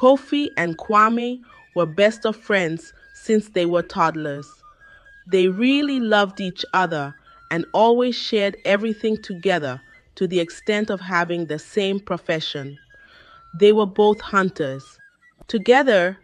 Kofi and Kwame were best of friends since they were toddlers. They really loved each other and always shared everything together to the extent of having the same profession. They were both hunters. Together,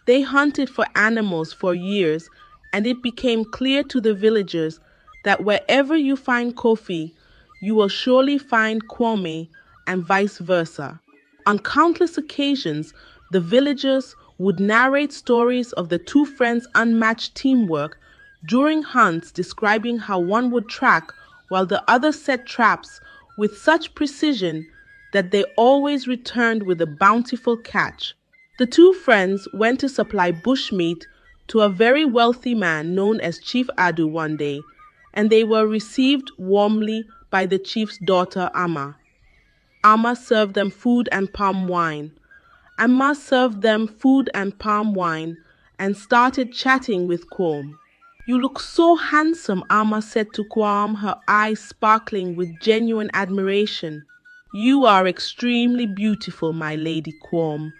they hunted for animals for years, and it became clear to the villagers that wherever you find Kofi, you will surely find Kwame, and vice versa. On countless occasions, the villagers would narrate stories of the two friends' unmatched teamwork during hunts, describing how one would track while the other set traps with such precision that they always returned with a bountiful catch. The two friends went to supply bushmeat to a very wealthy man known as Chief Adu one day, and they were received warmly by the chief's daughter Amma. Amma served them food and palm wine. Amma served them food and palm wine and started chatting with Kwame. "You look so handsome," Amma said to Kwame, her eyes sparkling with genuine admiration. "You are extremely beautiful, my lady," Kwame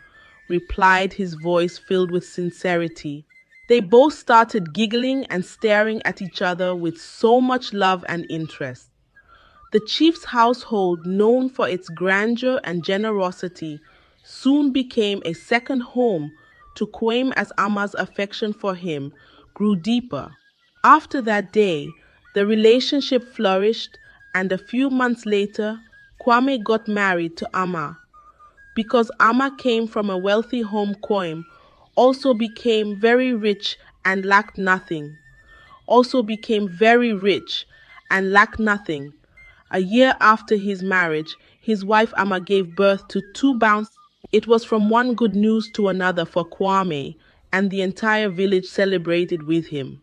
replied, his voice filled with sincerity. They both started giggling and staring at each other with so much love and interest. The chief's household, known for its grandeur and generosity, soon became a second home to Kwame as Amma's affection for him grew deeper. After that day, the relationship flourished, and a few months later, Kwame got married to Amma. Because Amma came from a wealthy home, Kwame also became very rich and lacked nothing. A year after his marriage, his wife Amma gave birth to two bounce. It was from one good news to another for Kwame, and the entire village celebrated with him.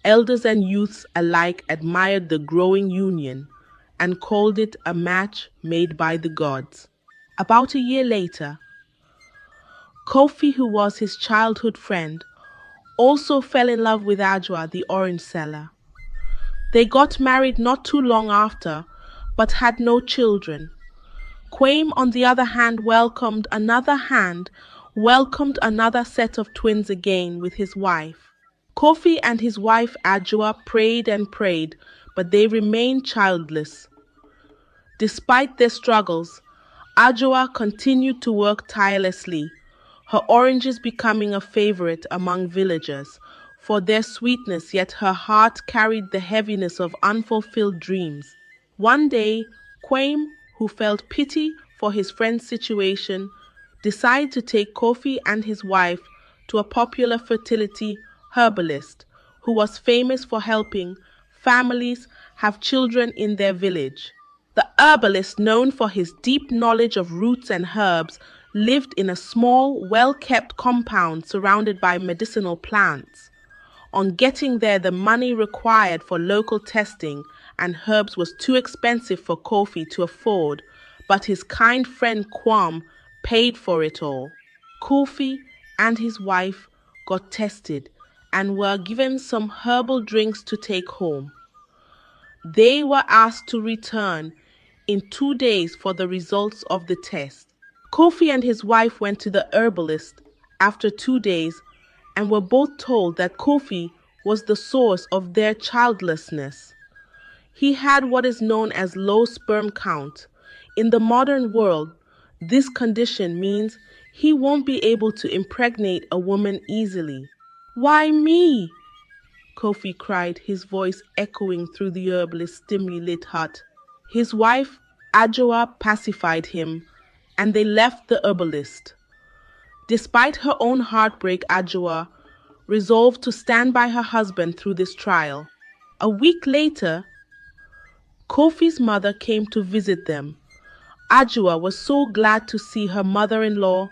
Elders and youths alike admired the growing union and called it a match made by the gods. About a year later, Kofi, who was his childhood friend, also fell in love with Adjoa, the orange seller. They got married not too long after, but had no children. Kwame, on the other hand, welcomed another set of twins again with his wife. Kofi and his wife Adjoa prayed and prayed, but they remained childless. Despite their struggles, Adjoa continued to work tirelessly, her oranges becoming a favorite among villagers for their sweetness, yet her heart carried the heaviness of unfulfilled dreams. One day, Kwame, who felt pity for his friend's situation, decided to take Kofi and his wife to a popular fertility herbalist who was famous for helping families have children in their village. The herbalist, known for his deep knowledge of roots and herbs, lived in a small, well-kept compound surrounded by medicinal plants. On getting there, the money required for local testing and herbs was too expensive for Kofi to afford, but his kind friend Kwame paid for it all. Kofi and his wife got tested and were given some herbal drinks to take home. They were asked to return in 2 days for the results of the test. Kofi and his wife went to the herbalist after 2 days and were both told that Kofi was the source of their childlessness. He had what is known as low sperm count. In the modern world, this condition means he won't be able to impregnate a woman easily. "Why me?" Kofi cried, his voice echoing through the herbalist's dimly lit hut. His wife, Adjoa, pacified him, and they left the herbalist. Despite her own heartbreak, Adjoa resolved to stand by her husband through this trial. A week later, Kofi's mother came to visit them. Adjoa was so glad to see her mother-in-law,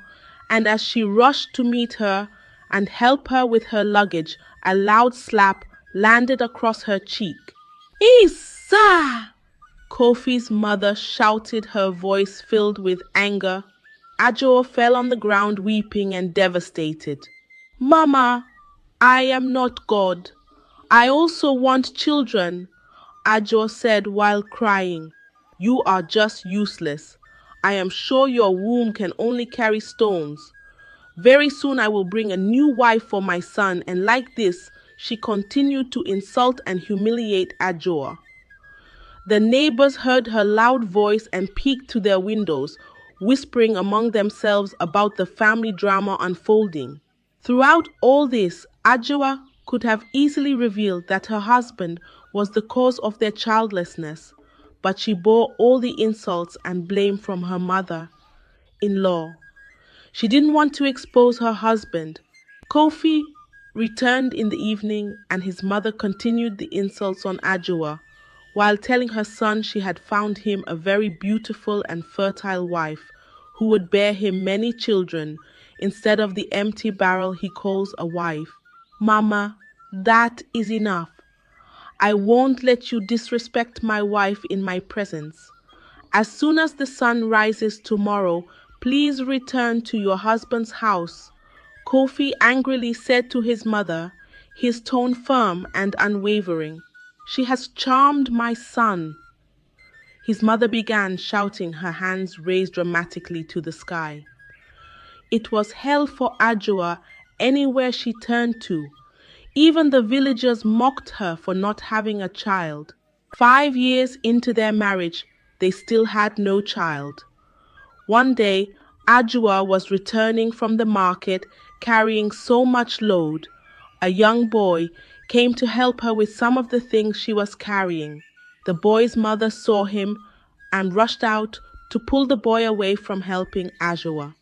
and as she rushed to meet her and help her with her luggage, a loud slap landed across her cheek. "Isa!" Kofi's mother shouted, her voice filled with anger. Adjoa fell on the ground weeping and devastated. "Mama, I am not God. I also want children," Adjoa said while crying. "You are just useless. I am sure your womb can only carry stones. Very soon I will bring a new wife for my son, and like this, she continued to insult and humiliate Adjoa. The neighbors heard her loud voice and peeked to their windows, whispering among themselves about the family drama unfolding. Throughout all this, Adjoa could have easily revealed that her husband was the cause of their childlessness, but she bore all the insults and blame from her mother-in-law. She didn't want to expose her husband. Kofi returned in the evening, and his mother continued the insults on Adjoa, while telling her son she had found him a very beautiful and fertile wife who would bear him many children instead of the empty barrel he calls a wife. Mama, that is enough. I won't let you disrespect my wife in my presence. As soon as the sun rises tomorrow, please return to your husband's house. Kofi angrily said to his mother, his tone firm and unwavering. She has charmed my son. His mother began shouting, her hands raised dramatically to the sky. It was hell for Adjoa anywhere she turned to. Even the villagers mocked her for not having a child. 5 years into their marriage, they still had no child. One day, Adjoa was returning from the market carrying so much load. A young boy came to help her with some of the things she was carrying. The boy's mother saw him and rushed out to pull the boy away from helping Adjoa.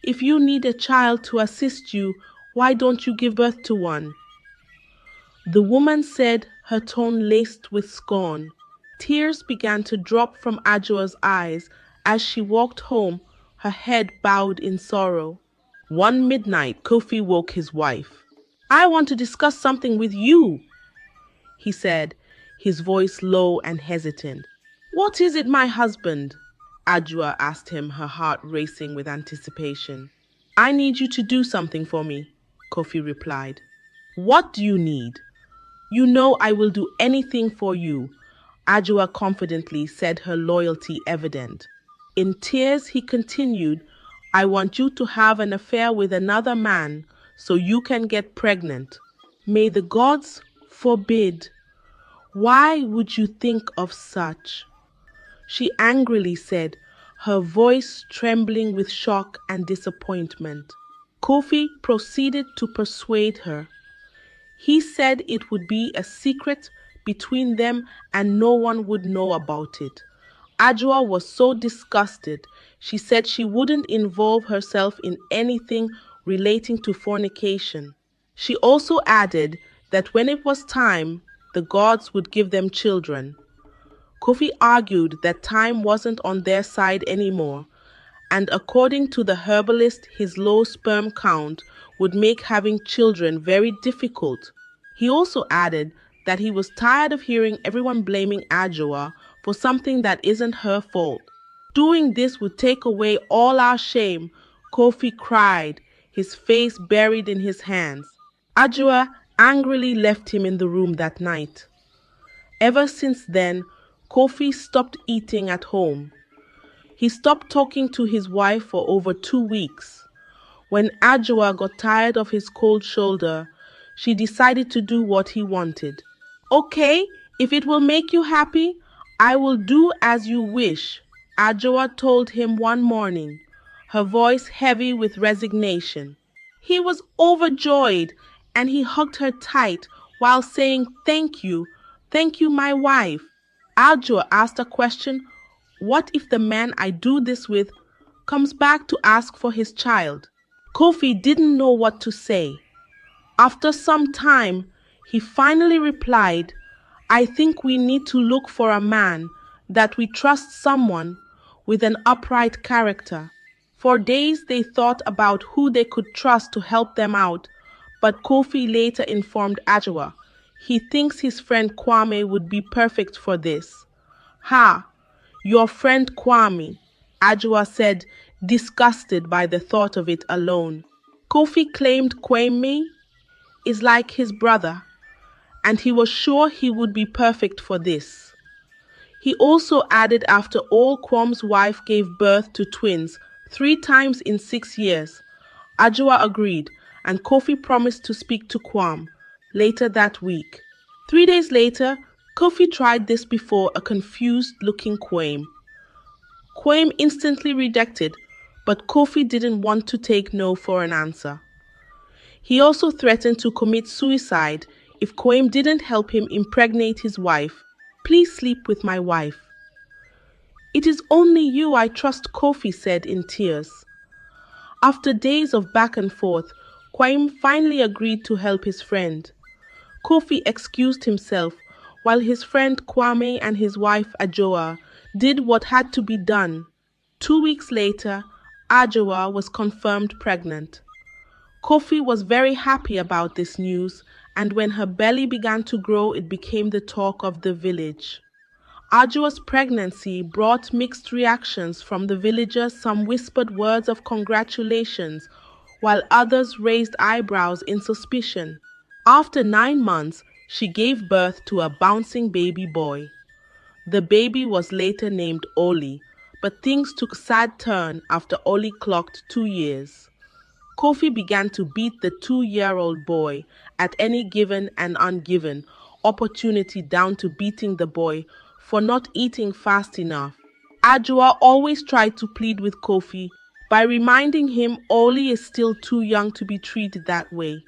If you need a child to assist you, why don't you give birth to one? The woman said, her tone laced with scorn. Tears began to drop from Adjoa's eyes as she walked home, her head bowed in sorrow. One midnight, Kofi woke his wife. I want to discuss something with you, he said, his voice low and hesitant. What is it, my husband? Adjoa asked him, her heart racing with anticipation. I need you to do something for me, Kofi replied. What do you need? You know I will do anything for you, Adjoa confidently said, her loyalty evident. In tears he continued, I want you to have an affair with another man so you can get pregnant. May the gods forbid. Why would you think of such? She angrily said, her voice trembling with shock and disappointment. Kofi proceeded to persuade her. He said it would be a secret between them and no one would know about it. Adjoa was so disgusted, she said she wouldn't involve herself in anything relating to fornication. She also added that when it was time, the gods would give them children. Kofi argued that time wasn't on their side anymore, and according to the herbalist, his low sperm count would make having children very difficult. He also added that he was tired of hearing everyone blaming Adjoa for something that isn't her fault. Doing this would take away all our shame, Kofi cried, his face buried in his hands. Adjoa angrily left him in the room that night. Ever since then, Kofi stopped eating at home. He stopped talking to his wife for over 2 weeks. When Adjoa got tired of his cold shoulder, she decided to do what he wanted. Okay, if it will make you happy, I will do as you wish, Adjoa told him one morning, her voice heavy with resignation. He was overjoyed, and he hugged her tight while saying, thank you, my wife. Adjoa asked a question, what if the man I do this with comes back to ask for his child? Kofi didn't know what to say. After some time, he finally replied, I think we need to look for a man that we trust, someone with an upright character. For days they thought about who they could trust to help them out, but Kofi later informed Adjoa he thinks his friend Kwame would be perfect for this. Ha! Your friend Kwame, Adjoa said, disgusted by the thought of it alone. Kofi claimed Kwame is like his brother, and he was sure he would be perfect for this. He also added after all Kwam's wife gave birth to twins 3 times in 6 years. Adjoa agreed, and Kofi promised to speak to Kwam later that week. 3 days later, Kofi tried this before a confused-looking Kwame. Kwame instantly rejected, but Kofi didn't want to take no for an answer. He also threatened to commit suicide if Kwame didn't help him impregnate his wife. Please sleep with my wife. It is only you I trust, Kofi said in tears. After days of back and forth, Kwame finally agreed to help his friend. Kofi excused himself while his friend Kwame and his wife Adjoa did what had to be done. 2 weeks later, Adjoa was confirmed pregnant. Kofi was very happy about this news, and when her belly began to grow, it became the talk of the village. Adjoa's pregnancy brought mixed reactions from the villagers. Some whispered words of congratulations, while others raised eyebrows in suspicion. After 9 months, she gave birth to a bouncing baby boy. The baby was later named Oli, but things took a sad turn after Oli clocked 2 years. Kofi began to beat the 2-year-old boy at any given and ungiven opportunity, down to beating the boy for not eating fast enough. Adjoa always tried to plead with Kofi by reminding him Oli is still too young to be treated that way.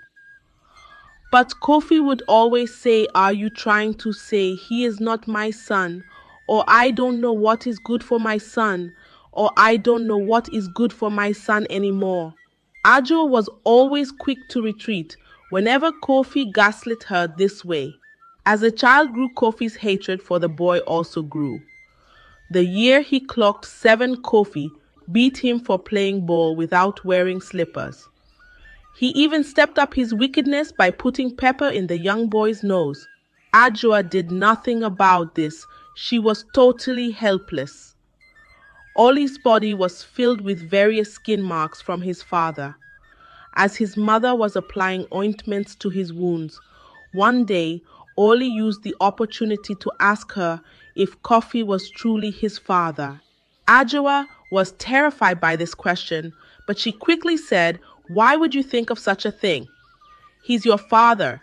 But Kofi would always say, "Are you trying to say he is not my son? Or I don't know what is good for my son? Or I don't know what is good for my son anymore?" Adjoa was always quick to retreat whenever Kofi gaslit her this way. As the child grew, Kofi's hatred for the boy also grew. The year he clocked 7, Kofi beat him for playing ball without wearing slippers. He even stepped up his wickedness by putting pepper in the young boy's nose. Adjoa did nothing about this. She was totally helpless. Oli's body was filled with various skin marks from his father. As his mother was applying ointments to his wounds, one day Oli used the opportunity to ask her if Kofi was truly his father. Adjoa was terrified by this question, but she quickly said, "Why would you think of such a thing? He's your father.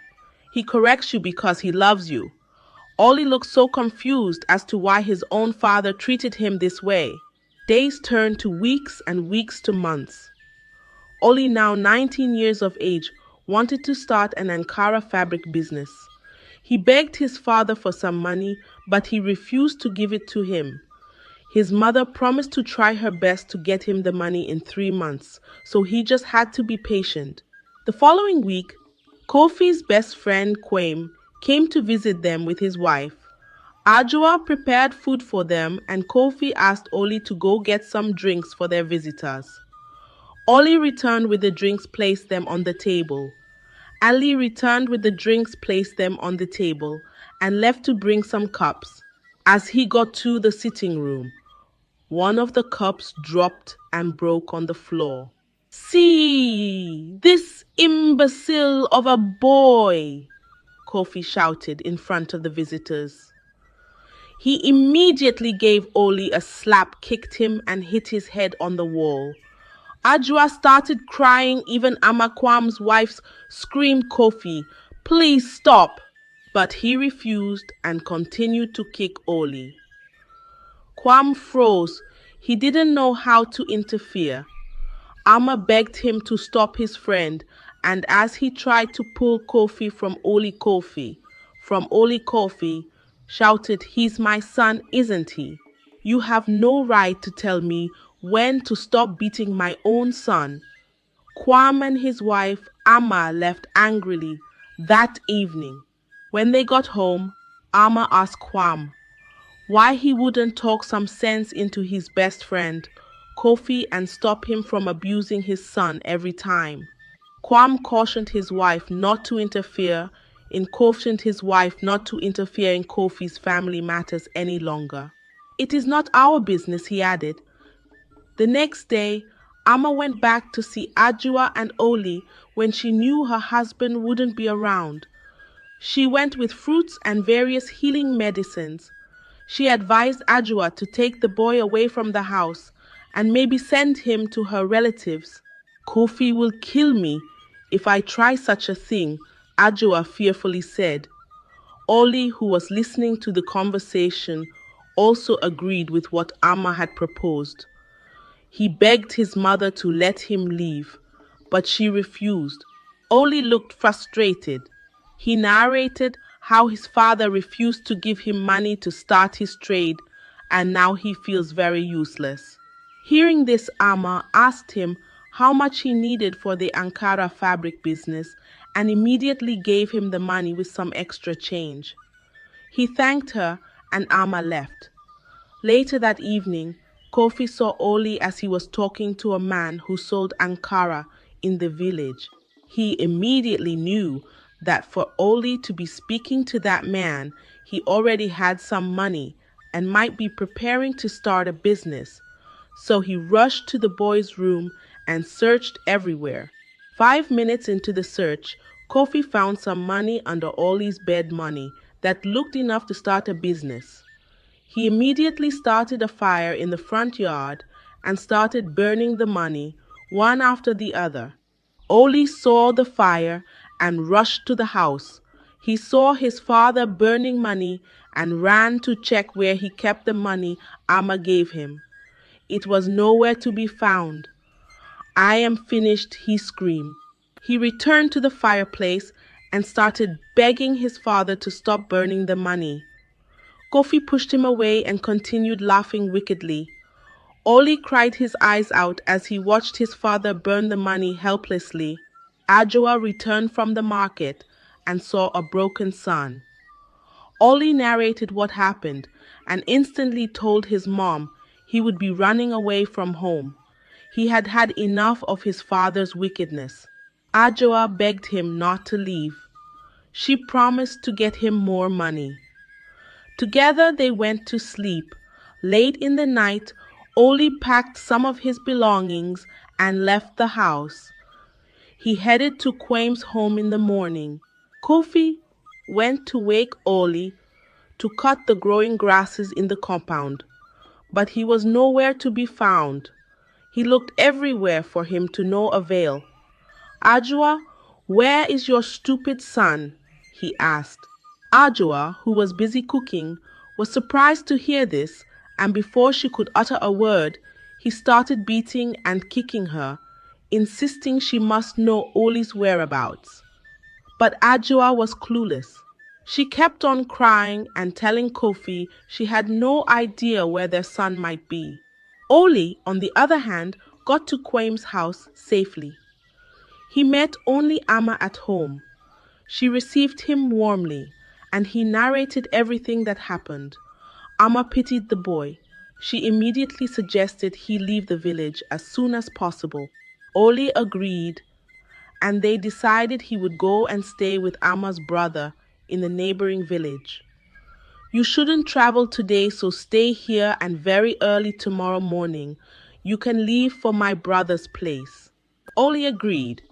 He corrects you because he loves you." Oli looked so confused as to why his own father treated him this way. Days turned to weeks and weeks to months. Oli, now 19 years of age, wanted to start an Ankara fabric business. He begged his father for some money, but he refused to give it to him. His mother promised to try her best to get him the money in 3 months, so he just had to be patient. The following week, Kofi's best friend Kwame came to visit them with his wife. Adjoa prepared food for them, and Kofi asked Oli to go get some drinks for their visitors. Oli returned with the drinks, placed them on the table. Ali returned with the drinks, placed them on the table, and left to bring some cups. As he got to the sitting room, one of the cups dropped and broke on the floor. "See, this imbecile of a boy!" Kofi shouted in front of the visitors. He immediately gave Oli a slap, kicked him, and hit his head on the wall. Adjoa started crying. Even Kwam's wife screamed, "Kofi, please stop!" But he refused and continued to kick Oli. Kwam froze. He didn't know how to interfere. Amma begged him to stop his friend, and as he tried to pull Kofi from Oli, Kofi shouted, "He's my son, isn't he? You have no right to tell me when to stop beating my own son." Kwam and his wife Amma left angrily that evening. When they got home, Amma asked Kwam why he wouldn't talk some sense into his best friend, Kofi, and stop him from abusing his son every time. Kwam cautioned his wife not to interfere in Kofi's family matters any longer. "It is not our business," he added. The next day, Amma went back to see Adjoa and Oli when she knew her husband wouldn't be around. She went with fruits and various healing medicines. She advised Adjoa to take the boy away from the house and maybe send him to her relatives. Kofi will kill me if I try such a thing, Adjoa fearfully said. Oli, who was listening to the conversation, also agreed with what Amma had proposed. He begged his mother to let him leave, but she refused. Oli looked frustrated. He narrated how his father refused to give him money to start his trade, and now he feels very useless. Hearing this, Amma asked him how much he needed for the Ankara fabric business and immediately gave him the money with some extra change. He thanked her and Amma left. Later that evening, Kofi saw Oli as he was talking to a man who sold Ankara in the village. He immediately knew that for Oli to be speaking to that man, he already had some money and might be preparing to start a business. So he rushed to the boy's room and searched everywhere. 5 minutes into the search, Kofi found some money under Oli's bed money that looked enough to start a business. He immediately started a fire in the front yard and started burning the money, one after the other. Oli saw the fire and rushed to the house. He saw his father burning money and ran to check where he kept the money Amma gave him. It was nowhere to be found. "I am finished," he screamed. He returned to the fireplace and started begging his father to stop burning the money. Kofi pushed him away and continued laughing wickedly. Oli cried his eyes out as he watched his father burn the money helplessly. Adjoa returned from the market and saw a broken son. Oli narrated what happened and instantly told his mom he would be running away from home. He had had enough of his father's wickedness. Adjoa begged him not to leave. She promised to get him more money. Together they went to sleep. Late in the night, Oli packed some of his belongings and left the house. He headed to Kwame's home in the morning. Kofi went to wake Oli to cut the growing grasses in the compound, but he was nowhere to be found. He looked everywhere for him to no avail. "Adjoa, where is your stupid son?" he asked. Adjoa, who was busy cooking, was surprised to hear this, and before she could utter a word, he started beating and kicking her, insisting she must know Oli's whereabouts. But Adjoa was clueless. She kept on crying and telling Kofi she had no idea where their son might be. Oli, on the other hand, got to Kwame's house safely. He met only Amma at home. She received him warmly, and he narrated everything that happened. Amma pitied the boy. She immediately suggested he leave the village as soon as possible. Oli agreed, and they decided he would go and stay with Amma's brother in the neighboring village. "You shouldn't travel today, so stay here, and very early tomorrow morning you can leave for my brother's place." Oli agreed.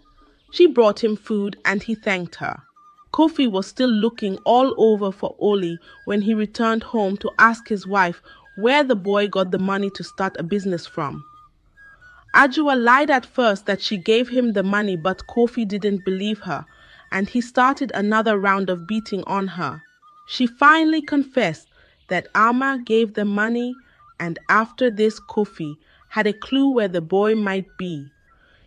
She brought him food and he thanked her. Kofi was still looking all over for Oli when he returned home to ask his wife where the boy got the money to start a business from. Adjoa lied at first that she gave him the money, but Kofi didn't believe her, and he started another round of beating on her. She finally confessed that Amma gave the money, and after this Kofi had a clue where the boy might be.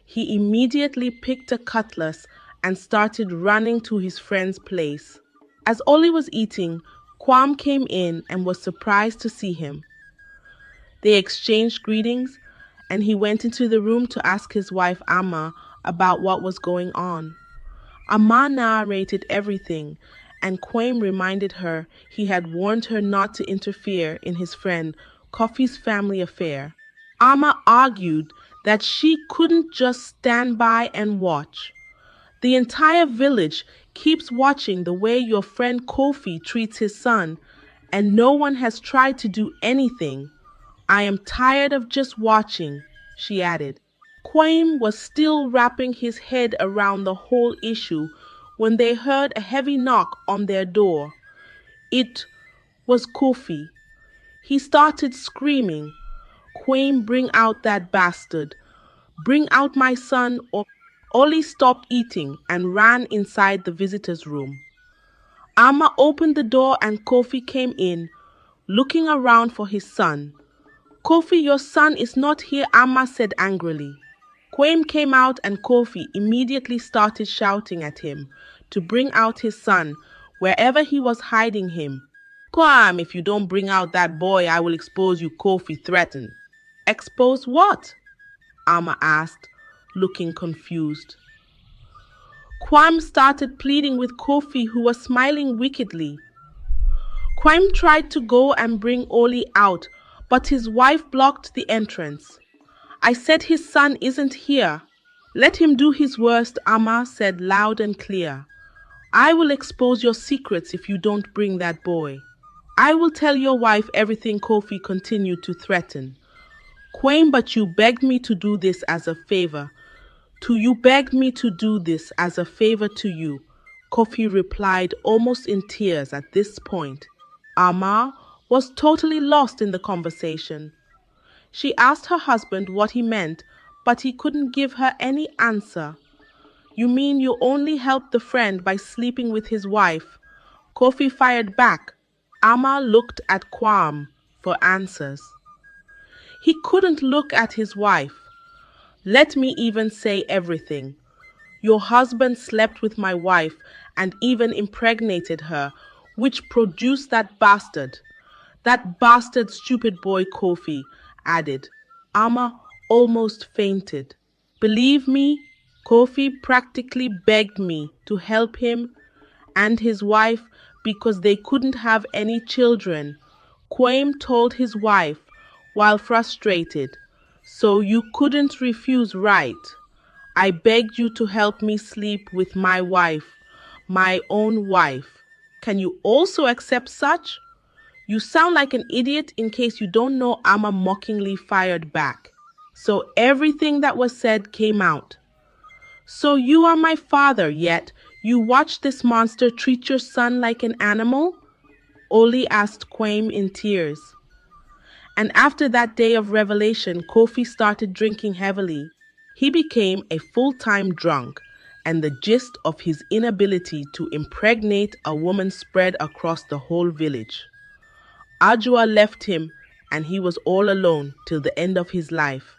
He immediately picked a cutlass and started running to his friend's place. As Oli was eating, Kwame came in and was surprised to see him. They exchanged greetings, and he went into the room to ask his wife Amma about what was going on. Amma narrated everything, and Kwame reminded her he had warned her not to interfere in his friend Kofi's family affair. Amma argued that she couldn't just stand by and watch. "The entire village keeps watching the way your friend Kofi treats his son, and no one has tried to do anything. I am tired of just watching," she added. Kwame was still wrapping his head around the whole issue when they heard a heavy knock on their door. It was Kofi. He started screaming, "Kwame, bring out that bastard. Bring out my son," or Ollie stopped eating and ran inside the visitor's room. Amma opened the door and Kofi came in, looking around for his son. "Kofi, your son is not here," Amma said angrily. Kwame came out and Kofi immediately started shouting at him to bring out his son wherever he was hiding him. "Kwame, if you don't bring out that boy, I will expose you," Kofi threatened. "Expose what?" Amma asked, looking confused. Kwame started pleading with Kofi, who was smiling wickedly. Kwame tried to go and bring Oli out, but his wife blocked the entrance. "I said his son isn't here." "Let him do his worst," Amma said loud and clear. "I will expose your secrets if you don't bring that boy. I will tell your wife everything," Kofi continued to threaten. "Kwame, but you begged me to do this as a favor. You begged me to do this as a favor to you," Kofi replied, almost in tears at this point. Amma was totally lost in the conversation. She asked her husband what he meant, but he couldn't give her any answer. "You mean you only helped the friend by sleeping with his wife?" Kofi fired back. Amma looked at Kwame for answers. He couldn't look at his wife. "Let me even say everything. Your husband slept with my wife and even impregnated her, which produced that bastard. That bastard stupid boy," Kofi added. Amma almost fainted. "Believe me, Kofi practically begged me to help him and his wife because they couldn't have any children," Kwame told his wife while frustrated. "So you couldn't refuse, right? I begged you to help me sleep with my wife, my own wife. Can you also accept such? You sound like an idiot." "In case you don't know," Amma mockingly fired back. So everything that was said came out. "So you are my father, yet you watch this monster treat your son like an animal?" Oli asked Kwame in tears. And after that day of revelation, Kofi started drinking heavily. He became a full-time drunk, and the gist of his inability to impregnate a woman spread across the whole village. Adjoa left him, and he was all alone till the end of his life.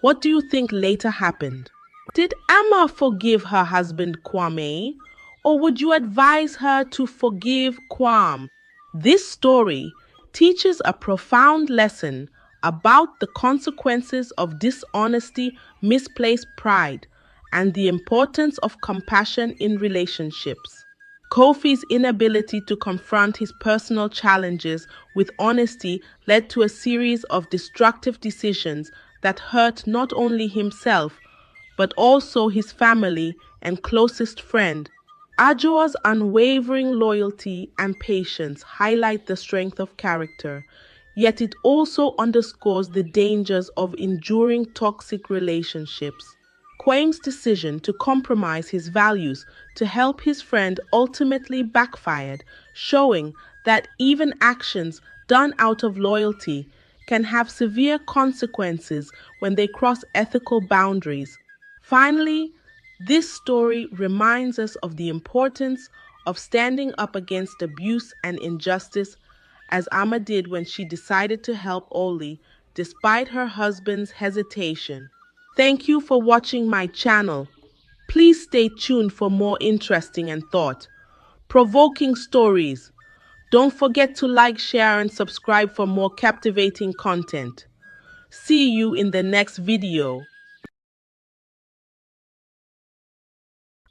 What do you think later happened? Did Amma forgive her husband Kwame, or would you advise her to forgive Kwame? This story teaches a profound lesson about the consequences of dishonesty, misplaced pride, and the importance of compassion in relationships. Kofi's inability to confront his personal challenges with honesty led to a series of destructive decisions that hurt not only himself, but also his family and closest friend. Adjoa's unwavering loyalty and patience highlight the strength of character, yet it also underscores the dangers of enduring toxic relationships. Kwame's decision to compromise his values to help his friend ultimately backfired, showing that even actions done out of loyalty can have severe consequences when they cross ethical boundaries. Finally, this story reminds us of the importance of standing up against abuse and injustice, as Amma did when she decided to help Oli despite her husband's hesitation. Thank you for watching my channel. Please stay tuned for more interesting and thought-provoking stories. Don't forget to like, share, and subscribe for more captivating content. See you in the next video.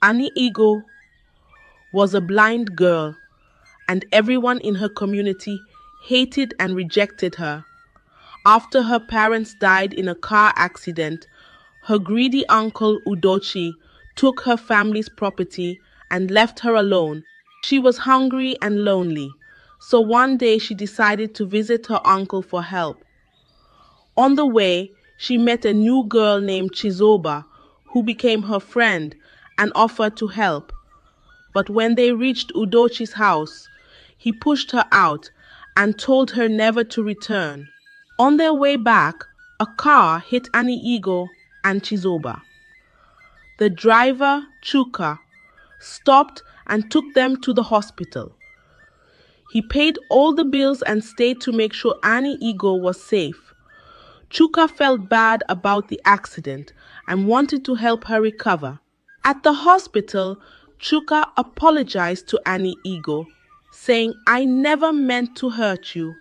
Annie Ego was a blind girl, and everyone in her community hated and rejected her. After her parents died in a car accident, her greedy uncle Udochi took her family's property and left her alone. She was hungry and lonely, so one day she decided to visit her uncle for help. On the way, she met a new girl named Chizoba, who became her friend and offered to help. But when they reached Udochi's house, he pushed her out and told her never to return. On their way back, a car hit Anigo and Chizoba. The driver, Chuka, stopped and took them to the hospital. He paid all the bills and stayed to make sure Anigo was safe. Chuka felt bad about the accident and wanted to help her recover. At the hospital, Chuka apologized to Anigo, saying, "I never meant to hurt you.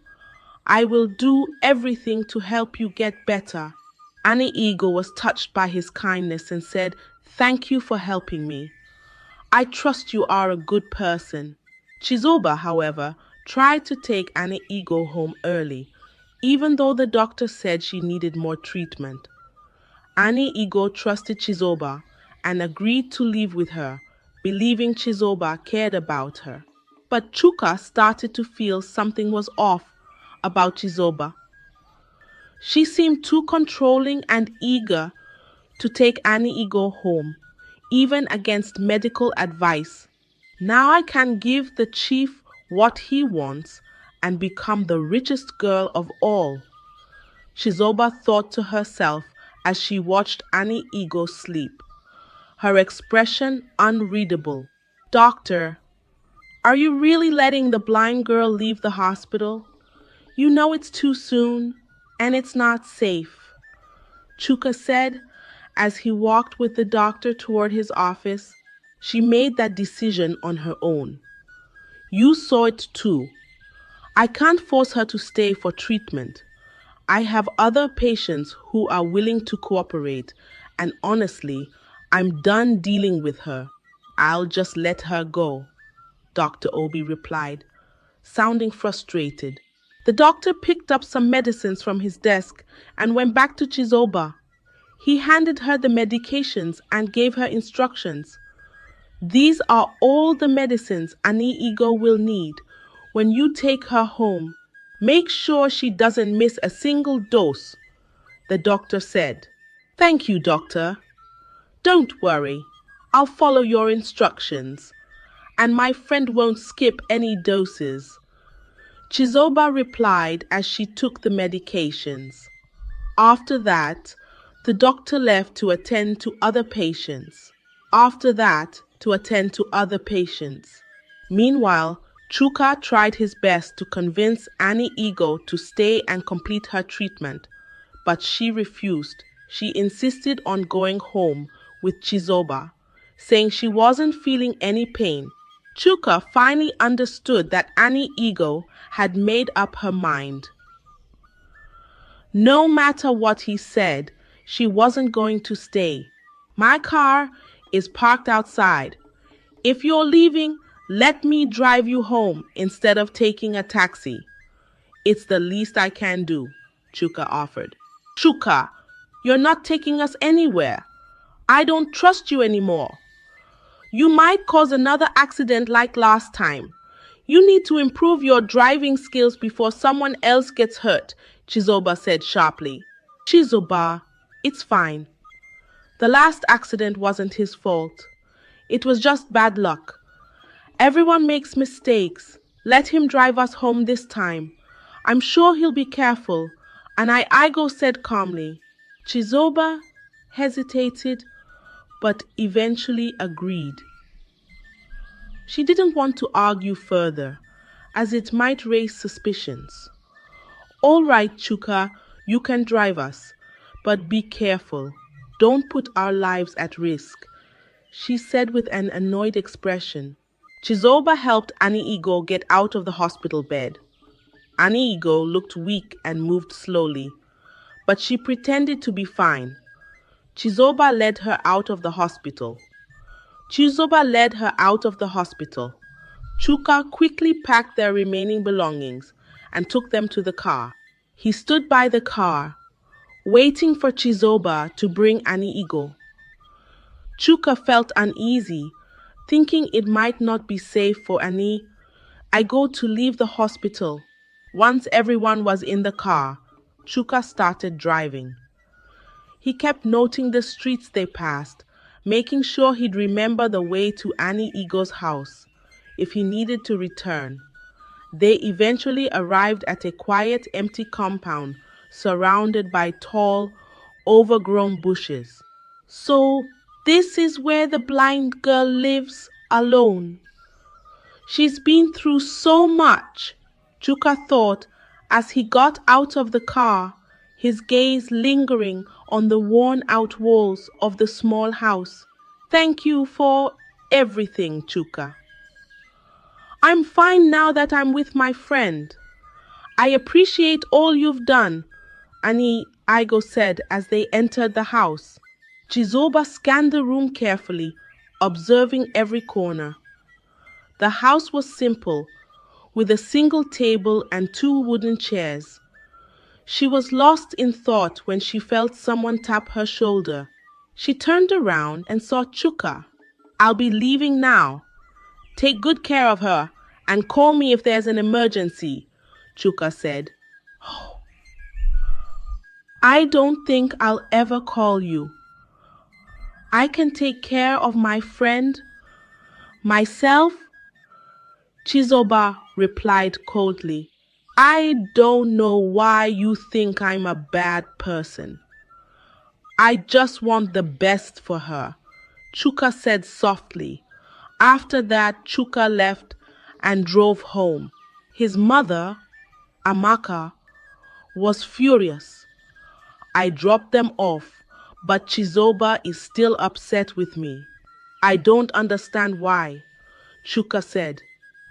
I will do everything to help you get better." Anigo was touched by his kindness and said, "Thank you for helping me. I trust you are a good person." Chizoba, however, tried to take Anigo home early, even though the doctor said she needed more treatment. Anigo trusted Chizoba and agreed to live with her, believing Chizoba cared about her. But Chuka started to feel something was off about Chizoba. She seemed too controlling and eager to take Anigo home, even against medical advice. "Now I can give the chief what he wants and become the richest girl of all," Chizoba thought to herself as she watched Anigo sleep, her expression unreadable. "Doctor, are you really letting the blind girl leave the hospital? You know it's too soon, and it's not safe," Chuka said as he walked with the doctor toward his office. "She made that decision on her own. You saw it too. I can't force her to stay for treatment. I have other patients who are willing to cooperate, and honestly, I'm done dealing with her. I'll just let her go," Dr. Obi replied, sounding frustrated. The doctor picked up some medicines from his desk and went back to Chizoba. He handed her the medications and gave her instructions. "These are all the medicines Anigo will need when you take her home. Make sure she doesn't miss a single dose," the doctor said. "Thank you, doctor. Don't worry, I'll follow your instructions, and my friend won't skip any doses," Chizoba replied as she took the medications. After that, the doctor left to attend to other patients. Meanwhile, Chuka tried his best to convince Anigo to stay and complete her treatment, but she refused. She insisted on going home with Chizoba, saying she wasn't feeling any pain. Chuka finally understood that Anigo had made up her mind. No matter what he said, she wasn't going to stay. "My car is parked outside. If you're leaving, let me drive you home instead of taking a taxi. It's the least I can do," Chuka offered. "Chuka, you're not taking us anywhere. I don't trust you anymore. You might cause another accident like last time. You need to improve your driving skills before someone else gets hurt," Chizoba said sharply. "Chizoba, it's fine. The last accident wasn't his fault. It was just bad luck. Everyone makes mistakes. Let him drive us home this time. I'm sure he'll be careful," Anigo said calmly. Chizoba hesitated, but eventually agreed. She didn't want to argue further, as it might raise suspicions. "All right, Chuka, you can drive us, but be careful. Don't put our lives at risk," she said with an annoyed expression. Chizoba helped Anigo get out of the hospital bed. Anigo looked weak and moved slowly, but she pretended to be fine. Chizoba led her out of the hospital. Chuka quickly packed their remaining belongings and took them to the car. He stood by the car, waiting for Chizoba to bring Anigo. Chuka felt uneasy, thinking it might not be safe for Anigo to leave the hospital. Once everyone was in the car, Chuka started driving. He kept noting the streets they passed, making sure he'd remember the way to Anigo's house if he needed to return. They eventually arrived at a quiet, empty compound surrounded by tall, overgrown bushes. So, this is where the blind girl lives alone. She's been through so much, Chuka thought as he got out of the car, his gaze lingering on the worn-out walls of the small house. Thank you for everything, Chuka. I'm fine now that I'm with my friend. I appreciate all you've done, Ani Igo said as they entered the house. Chizoba scanned the room carefully, observing every corner. The house was simple, with a single table and two wooden chairs. She was lost in thought when she felt someone tap her shoulder. She turned around and saw Chuka. I'll be leaving now. Take good care of her and call me if there's an emergency, Chuka said. I don't think I'll ever call you. I can take care of my friend, myself, Chizoba replied coldly. I don't know why you think I'm a bad person. I just want the best for her, Chuka said softly. After that, Chuka left and drove home. His mother, Amaka, was furious. I dropped them off, but Chizoba is still upset with me. I don't understand why, Chuka said.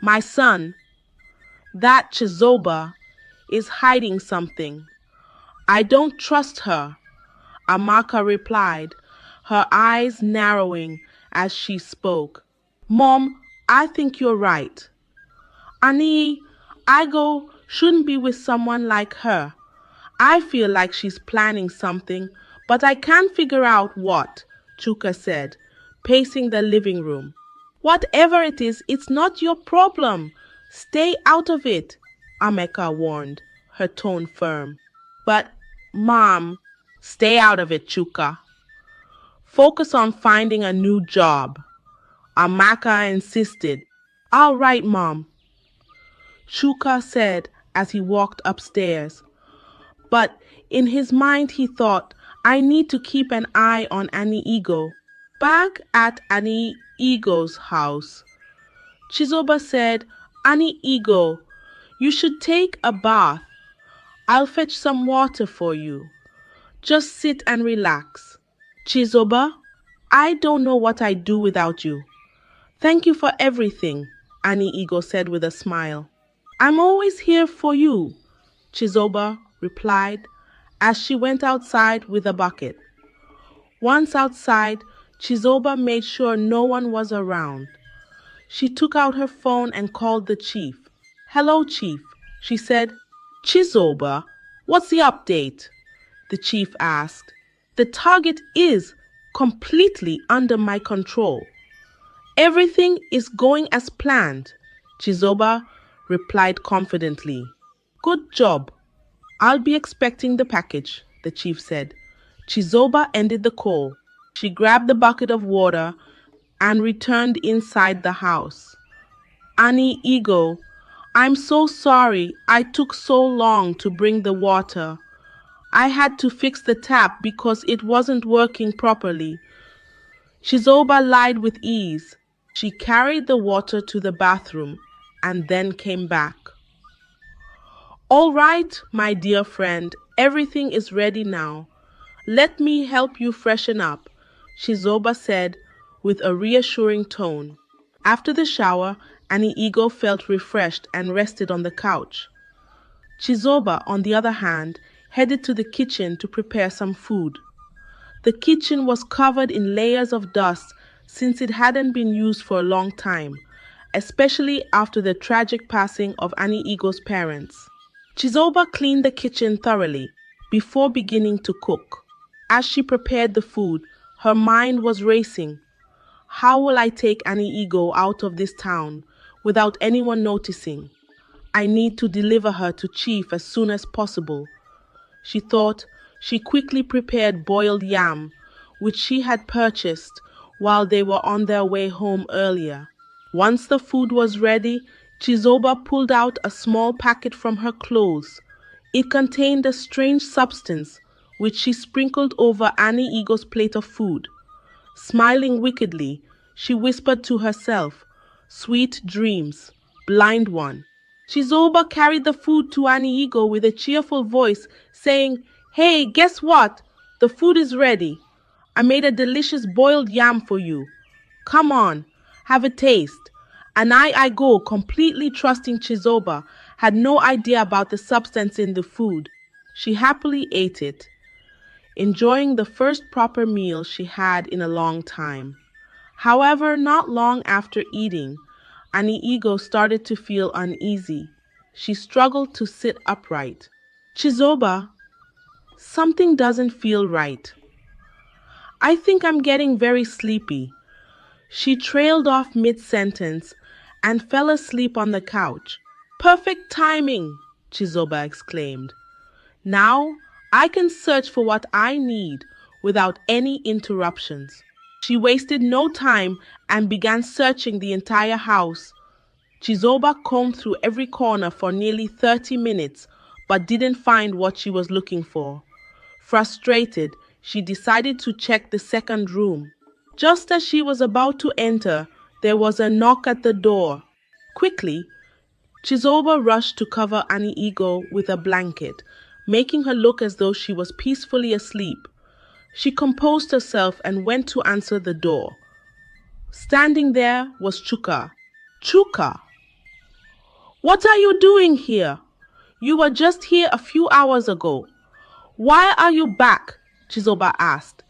My son, that Chizoba, is hiding something. I don't trust her, Amaka replied, her eyes narrowing as she spoke. Mom, I think you're right. Ani Igo shouldn't be with someone like her. I feel like she's planning something, but I can't figure out what, Chuka said, pacing the living room. Whatever it is, it's not your problem. Stay out of it, Ameka warned, her tone firm. But, Mom, stay out of it, Chuka. Focus on finding a new job, Amaka insisted. All right, Mom, Chuka said as he walked upstairs. But in his mind he thought, I need to keep an eye on Ani Igo. Back at Ani Igo's house, Chizoba said, Ani Igo, you should take a bath. I'll fetch some water for you. Just sit and relax. Chizoba, I don't know what I'd do without you. Thank you for everything, Ani Igo said with a smile. I'm always here for you, Chizoba replied as she went outside with a bucket. Once outside, Chizoba made sure no one was around. She took out her phone and called the chief. Hello, Chief, she said. Chizoba, what's the update? The chief asked. The target is completely under my control. Everything is going as planned, Chizoba replied confidently. Good job. I'll be expecting the package, the chief said. Chizoba ended the call. She grabbed the bucket of water and returned inside the house. Ani Igo, I'm so sorry I took so long to bring the water. I had to fix the tap because it wasn't working properly. Chizoba lied with ease. She carried the water to the bathroom and then came back. All right, my dear friend, everything is ready now. Let me help you freshen up, Chizoba said with a reassuring tone. After the shower, Ani Igo felt refreshed and rested on the couch. Chizoba, on the other hand, headed to the kitchen to prepare some food. The kitchen was covered in layers of dust since it hadn't been used for a long time, especially after the tragic passing of Ani Igo's parents. Chizoba cleaned the kitchen thoroughly before beginning to cook. As she prepared the food, her mind was racing. How will I take Ani Igo out of this town without anyone noticing? I need to deliver her to Chief as soon as possible. She thought. She quickly prepared boiled yam, which she had purchased while they were on their way home earlier. Once the food was ready, Chizoba pulled out a small packet from her clothes. It contained a strange substance, which she sprinkled over Annie Eagle's plate of food. Smiling wickedly, she whispered to herself, "Sweet dreams, blind one." Chizoba carried the food to Annie Eagle with a cheerful voice, saying, "Hey, guess what? The food is ready. I made a delicious boiled yam for you. Come on, have a taste." And I go, completely trusting Chizoba, had no idea about the substance in the food. She happily ate it, enjoying the first proper meal she had in a long time. However, not long after eating, Annie Eagle started to feel uneasy. She struggled to sit upright. "Chizoba, something doesn't feel right. I think I'm getting very sleepy." She trailed off mid-sentence and fell asleep on the couch. "Perfect timing," Chizoba exclaimed. "Now I can search for what I need without any interruptions." She wasted no time and began searching the entire house. Chizoba combed through every corner for nearly 30 minutes but didn't find what she was looking for. Frustrated, she decided to check the second room. Just as she was about to enter, there was a knock at the door. Quickly, Chizoba rushed to cover Annie Eagle with a blanket, making her look as though she was peacefully asleep. She composed herself and went to answer the door. Standing there was Chuka. "Chuka, what are you doing here? You were just here a few hours ago. Why are you back?" Chizoba asked,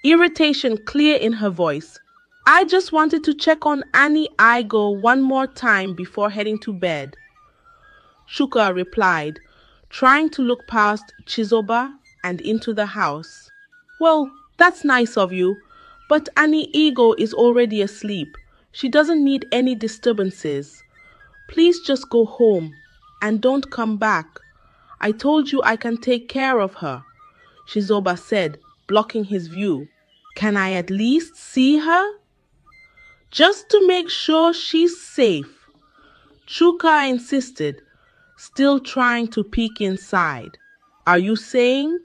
irritation clear in her voice. "I just wanted to check on Annie Eagle one more time before heading to bed," Chuka replied, trying to look past Chizoba and into the house. "Well, that's nice of you, but Annie Eagle is already asleep. She doesn't need any disturbances. Please just go home and don't come back. I told you I can take care of her," Chizoba said, blocking his view. "Can I at least see her? Just to make sure she's safe," Chuka insisted, still trying to peek inside. "Are you saying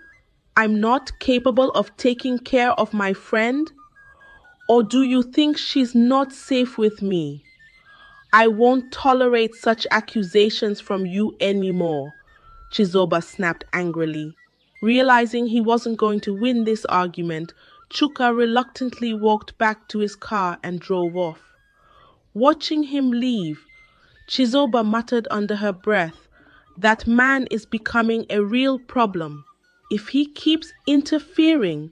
I'm not capable of taking care of my friend? Or do you think she's not safe with me? I won't tolerate such accusations from you anymore," Chizoba snapped angrily. Realizing he wasn't going to win this argument, Chuka reluctantly walked back to his car and drove off. Watching him leave, Chizoba muttered under her breath, "That man is becoming a real problem. If he keeps interfering,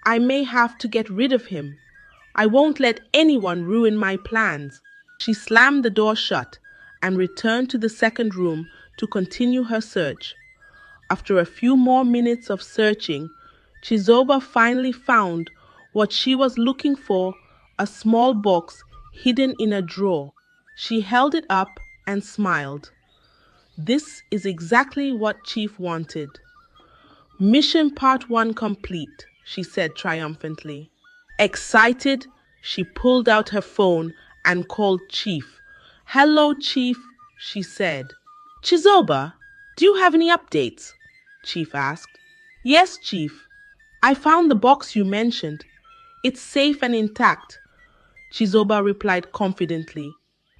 I may have to get rid of him. I won't let anyone ruin my plans." She slammed the door shut and returned to the second room to continue her search. After a few more minutes of searching, Chizoba finally found what she was looking for, a small box hidden in a drawer. She held it up and smiled. "This is exactly what Chief wanted." "Mission part 1 complete," she said triumphantly. Excited, she pulled out her phone and called Chief. "Hello, Chief," she said. "Chizoba, do you have any updates?" Chief asked. "Yes, Chief. I found the box you mentioned. It's safe and intact," Chizoba replied confidently.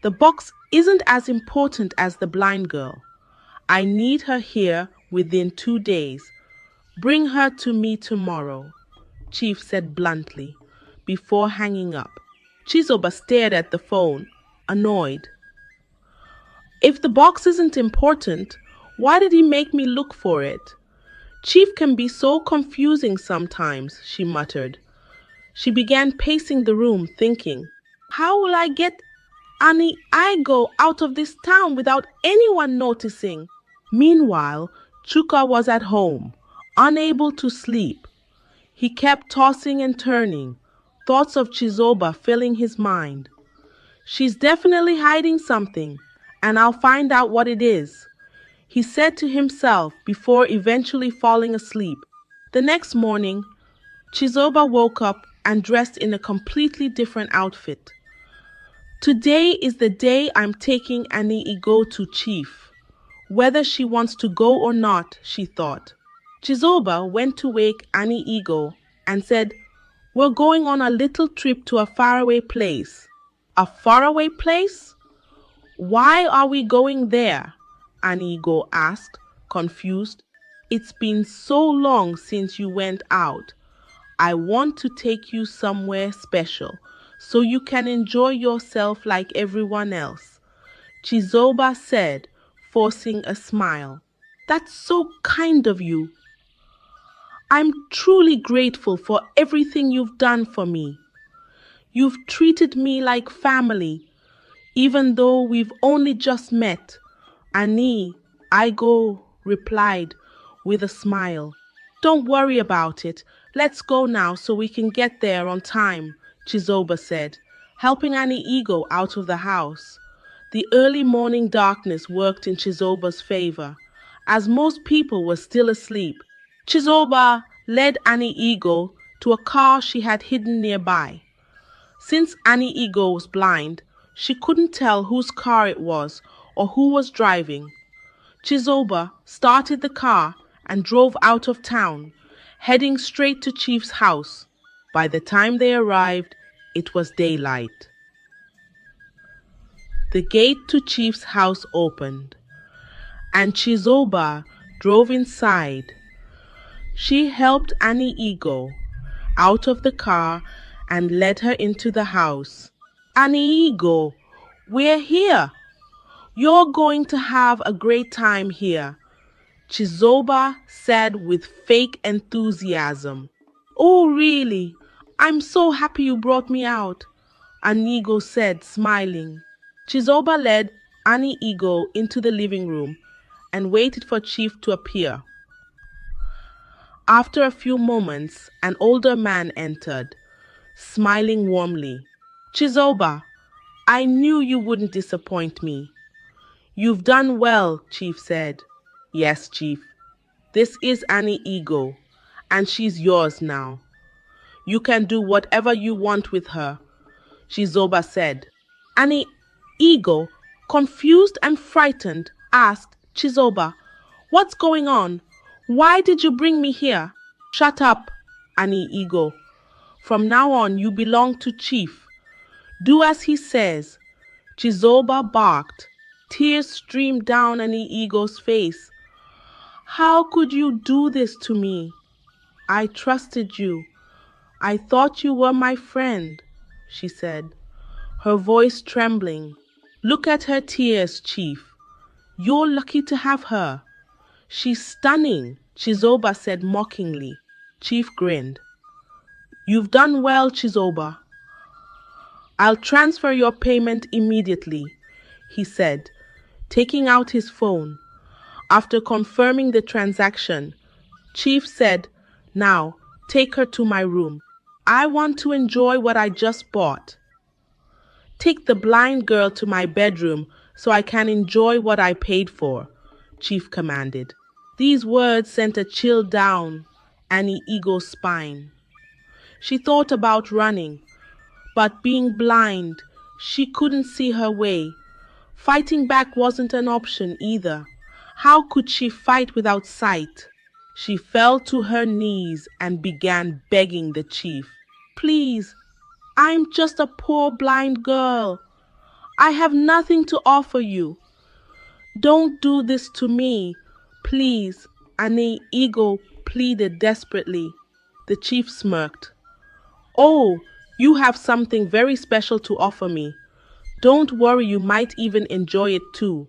"The box isn't as important as the blind girl. I need her here within 2 days. Bring her to me tomorrow," Chief said bluntly, before hanging up. Chizoba stared at the phone, annoyed. "If the box isn't important, why did he make me look for it? Chief can be so confusing sometimes," she muttered. She began pacing the room, thinking, "How will I get Annie Igo out of this town without anyone noticing?" Meanwhile, Chuka was at home, unable to sleep. He kept tossing and turning, thoughts of Chizoba filling his mind. "She's definitely hiding something, and I'll find out what it is," he said to himself before eventually falling asleep. The next morning, Chizoba woke up and dressed in a completely different outfit. Today is the day I'm taking Anigo to Chief. Whether she wants to go or not, she thought. Chizoba went to wake Anigo and said, "We're going on a little trip to a faraway place." "A faraway place? Why are we going there?" Anigo asked, confused. "It's been so long since you went out. I want to take you somewhere special so you can enjoy yourself like everyone else," Chizoba said, forcing a smile. "That's so kind of you. I'm truly grateful for everything you've done for me. You've treated me like family, even though we've only just met," Igo replied with a smile. "Don't worry about it. Let's go now so we can get there on time," Chizoba said, helping Anigo out of the house. The early morning darkness worked in Chizoba's favor, as most people were still asleep. Chizoba led Anigo to a car she had hidden nearby. Since Anigo was blind, she couldn't tell whose car it was or who was driving. Chizoba started the car and drove out of town, heading straight to Chief's house. By the time they arrived, it was daylight. The gate to Chief's house opened, and Chizoba drove inside. She helped Anigo out of the car and led her into the house. "Anigo, we're here. You're going to have a great time here," Chizoba said with fake enthusiasm. "Oh, really? I'm so happy you brought me out," Anigo said, smiling. Chizoba led Anigo into the living room and waited for Chief to appear. After a few moments, an older man entered, smiling warmly. "Chizoba, I knew you wouldn't disappoint me." "You've done well," Chief said. "Yes, Chief. This is Anigo, and she's yours now. You can do whatever you want with her," Chizoba said. Anigo, confused and frightened, asked Chizoba, "What's going on? Why did you bring me here?" "Shut up, Anigo. From now on, you belong to Chief. Do as he says," Chizoba barked. Tears streamed down Anigo's face. "How could you do this to me? I trusted you. I thought you were my friend," she said, her voice trembling. "Look at her tears, Chief. You're lucky to have her." "She's stunning," Chizoba said mockingly. Chief grinned. "You've done well, Chizoba. I'll transfer your payment immediately," he said, taking out his phone. After confirming the transaction, Chief said, "Now, take her to my room. I want to enjoy what I just bought." "Take the blind girl to my bedroom so I can enjoy what I paid for," Chief commanded. These words sent a chill down Anigo's spine. She thought about running, but being blind, she couldn't see her way. Fighting back wasn't an option either. How could she fight without sight? She fell to her knees and began begging the Chief. "Please, I'm just a poor blind girl. I have nothing to offer you. Don't do this to me, please," Anigo pleaded desperately. The Chief smirked. "Oh, you have something very special to offer me. Don't worry, you might even enjoy it too,"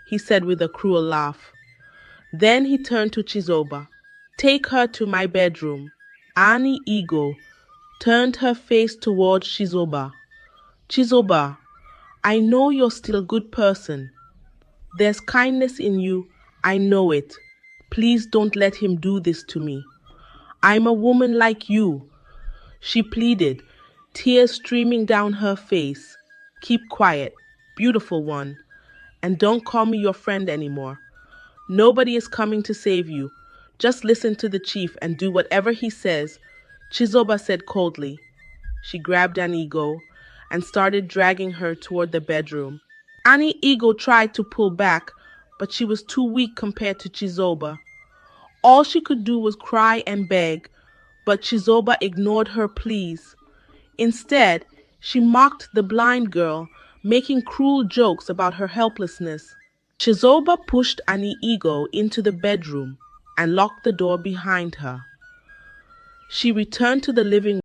he said with a cruel laugh. Then he turned to Chizoba. "Take her to my bedroom." Anigo turned her face towards Chizoba. "Chizoba, I know you're still a good person. There's kindness in you, I know it. Please don't let him do this to me. I'm a woman like you," she pleaded, tears streaming down her face. "Keep quiet, beautiful one, and don't call me your friend anymore. Nobody is coming to save you. Just listen to the Chief and do whatever he says," Chizoba said coldly. She grabbed Anigo and started dragging her toward the bedroom. Annie Ego tried to pull back, but she was too weak compared to Chizoba. All she could do was cry and beg, but Chizoba ignored her pleas. Instead, she mocked the blind girl, making cruel jokes about her helplessness. Chizoba pushed Annie Ego into the bedroom and locked the door behind her. She returned to the living